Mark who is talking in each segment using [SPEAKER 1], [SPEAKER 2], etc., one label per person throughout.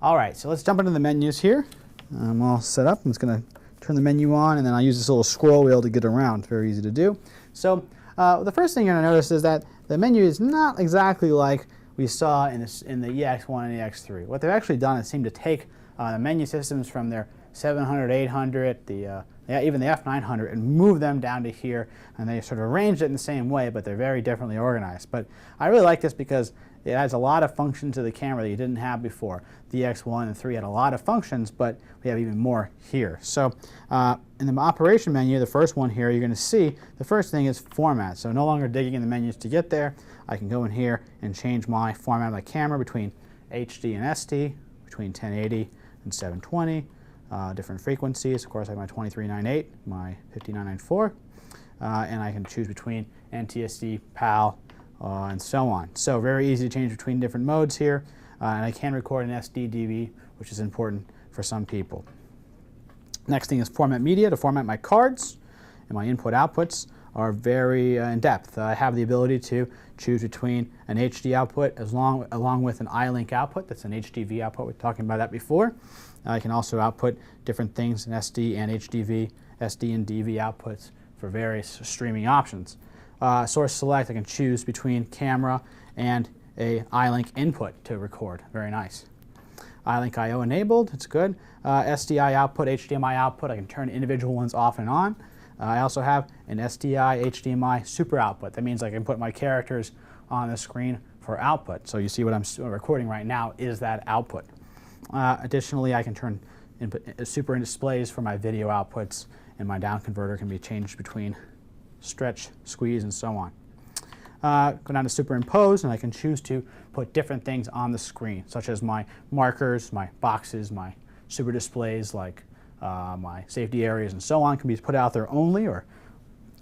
[SPEAKER 1] All right, so let's jump into the menus here. I'm all set up. I'm just going to turn the menu on, and then I'll use this little scroll wheel to get around. It's very easy to do. So the first thing you're going to notice is that the menu is not exactly like we saw in the EX1 and EX3. What they've actually done is seem to take the menu systems from their 700, 800, even the F900, and move them down to here, and they sort of arranged it in the same way, but they're very differently organized. But I really like this because it adds a lot of function to the camera that you didn't have before. The EX1 and 3 had a lot of functions, but we have even more here. So in the operation menu, the first one here, you're going to see the first thing is format. So no longer digging in the menus to get there. I can go in here and change my format of my camera between HD and SD, between 1080 and 720. Different frequencies. Of course, I have my 2398, my 5994, and I can choose between NTSC, PAL, and so on. So very easy to change between different modes here, and I can record in SD DV, which is important for some people. Next thing is format media. To format my cards, and my input outputs are very in depth. I have the ability to choose between an HD output along with an iLink output. That's an HDV output. We were talking about that before. I can also output different things in SD and HDV, SD and DV outputs for various streaming options. Source select, I can choose between camera and a iLink input to record. Very nice. iLink I/O enabled, it's good. SDI output, HDMI output, I can turn individual ones off and on. I also have an SDI HDMI super output. That means I can put my characters on the screen for output. So you see what I'm recording right now is that output. Additionally, I can turn super displays for my video outputs, and my down converter can be changed between stretch, squeeze, and so on. Go down to Superimpose, and I can choose to put different things on the screen, such as my markers, my boxes, my super displays like my safety areas, and so on can be put out there only, or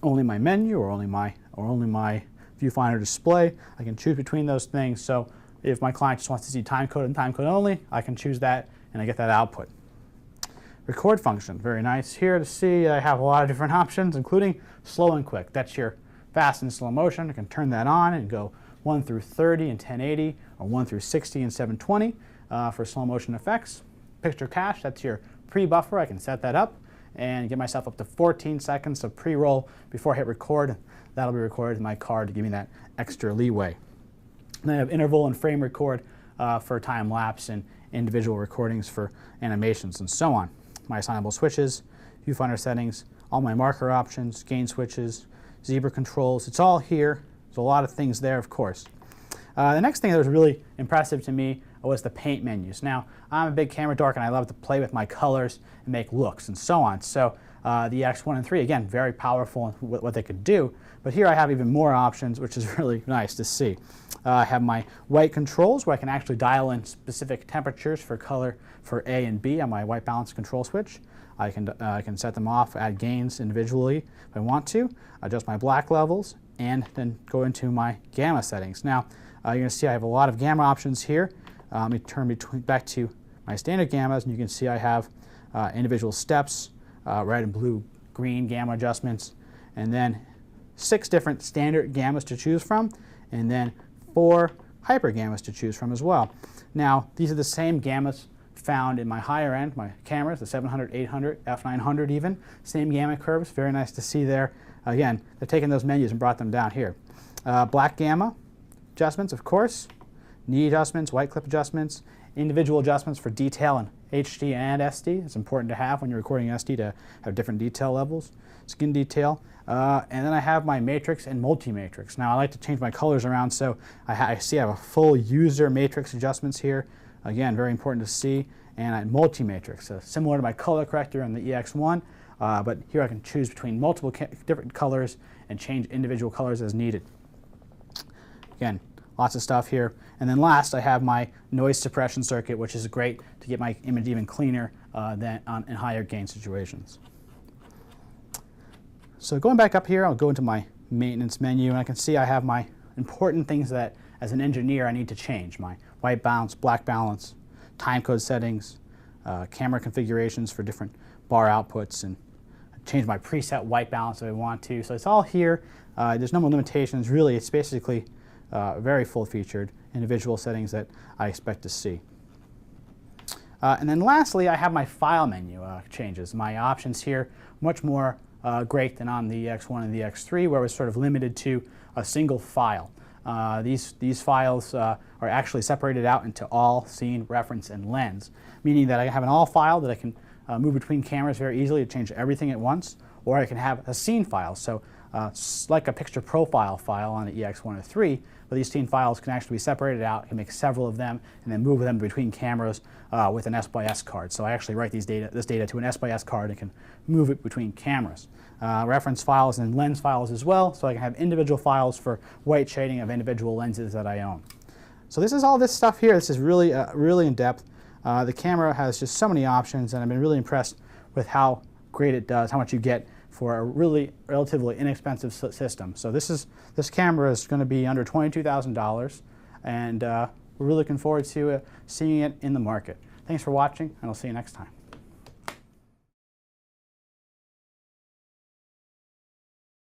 [SPEAKER 1] only my menu, or only my viewfinder display. I can choose between those things. So if my client just wants to see timecode and timecode only, I can choose that, and I get that output. Record function, very nice here to see. I have a lot of different options, including slow and quick. That's your fast and slow motion. I can turn that on and go 1 through 30 in 1080, or 1 through 60 in 720 for slow motion effects. Picture cache, that's your pre-buffer. I can set that up and get myself up to 14 seconds of pre-roll before I hit record. That'll be recorded in my card to give me that extra leeway. And I have interval and frame record for time lapse and individual recordings for animations and so on. My assignable switches, viewfinder settings, all my marker options, gain switches, zebra controls, it's all here. There's a lot of things there, of course. The next thing that was really impressive to me was the paint menus. Now, I'm a big camera dork and I love to play with my colors and make looks and so on. So the EX1 and 3, again, very powerful in what they could do. But here I have even more options, which is really nice to see. I have my white controls where I can actually dial in specific temperatures for color for A and B on my white balance control switch. I can set them off, add gains individually if I want to, adjust my black levels, and then go into my gamma settings. Now, you're going to see I have a lot of gamma options here. Let me turn back to my standard gammas, and you can see I have individual steps, red and blue, green gamma adjustments, and then 6 different standard gammas to choose from, and then 4 hyper gammas to choose from as well. Now, these are the same gammas found in my higher end, my cameras, the 700, 800, F900 even. Same gamma curves, very nice to see there. Again, they're taking those menus and brought them down here. Black gamma adjustments, of course, knee adjustments, white clip adjustments, individual adjustments for detail in HD and SD. It's important to have when you're recording SD to have different detail levels, skin detail. And then I have my matrix and multi-matrix. Now I like to change my colors around, so I see I have a full user matrix adjustments here. Again, very important to see. And multi-matrix, similar to my color corrector on the EX1, but here I can choose between multiple different colors and change individual colors as needed. Again, lots of stuff here. And then last, I have my noise suppression circuit, which is great to get my image even cleaner than in higher gain situations. So going back up here, I'll go into my maintenance menu, and I can see I have my important things that, as an engineer, I need to change. My white balance, black balance, timecode settings, camera configurations for different bar outputs, and change my preset white balance if I want to. So it's all here. There's no more limitations. Really, it's basically very full-featured individual settings that I expect to see. And then lastly, I have my file menu changes. My options here much more great than on the EX1 and the EX3, where it was sort of limited to a single file. These files are actually separated out into all, scene, reference, and lens, meaning that I have an all file that I can move between cameras very easily to change everything at once, or I can have a scene file. So like a picture profile file on the EX1 or 3, but these scene files can actually be separated out. I can make several of them and then move them between cameras with an S/S card. So I actually write this data to an S/S card and can move it between cameras. Reference files and lens files as well, so I can have individual files for white shading of individual lenses that I own. So this is all this stuff here. This is really, really in depth. The camera has just so many options, and I've been really impressed with how great it does, how much you get for a really relatively inexpensive system. So this camera is going to be under $22,000, and we're really looking forward to seeing it in the market. Thanks for watching, and I'll see you next time.